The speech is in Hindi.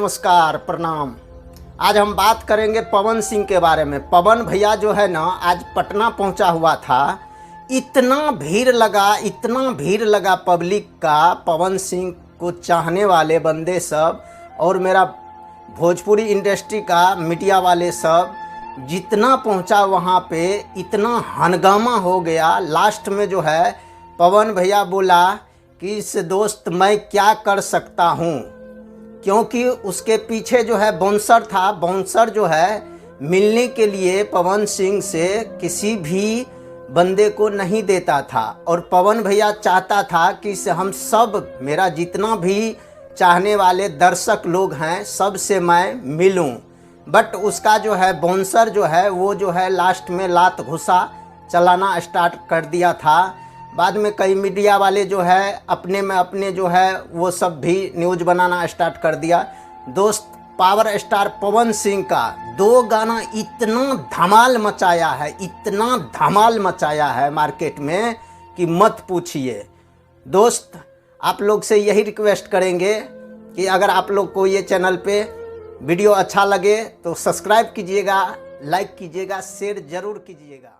नमस्कार, प्रणाम। आज हम बात करेंगे पवन सिंह के बारे में। पवन भैया जो है ना, आज पटना पहुंचा हुआ था। इतना भीड़ लगा पब्लिक का, पवन सिंह को चाहने वाले बंदे सब और मेरा भोजपुरी इंडस्ट्री का मीडिया वाले सब जितना पहुंचा वहाँ पे, इतना हंगामा हो गया। लास्ट में जो है पवन भैया बोला कि इस दोस्त मैं क्या कर सकता हूँ, क्योंकि उसके पीछे जो है बाउंसर था। बाउंसर जो है मिलने के लिए पवन सिंह से किसी भी बंदे को नहीं देता था, और पवन भैया चाहता था कि हम सब, मेरा जितना भी चाहने वाले दर्शक लोग हैं, सब से मैं मिलूं। बट उसका जो है बाउंसर जो है वो जो है लास्ट में लात घुसा चलाना स्टार्ट कर दिया था। बाद में कई मीडिया वाले जो है अपने जो है वो सब भी न्यूज़ बनाना स्टार्ट कर दिया। दोस्त, पावर स्टार पवन सिंह का 2 गाना इतना धमाल मचाया है मार्केट में कि मत पूछिए। दोस्त, आप लोग से यही रिक्वेस्ट करेंगे कि अगर आप लोग को ये चैनल पे वीडियो अच्छा लगे तो सब्सक्राइब कीजिएगा, लाइक कीजिएगा, शेयर ज़रूर कीजिएगा।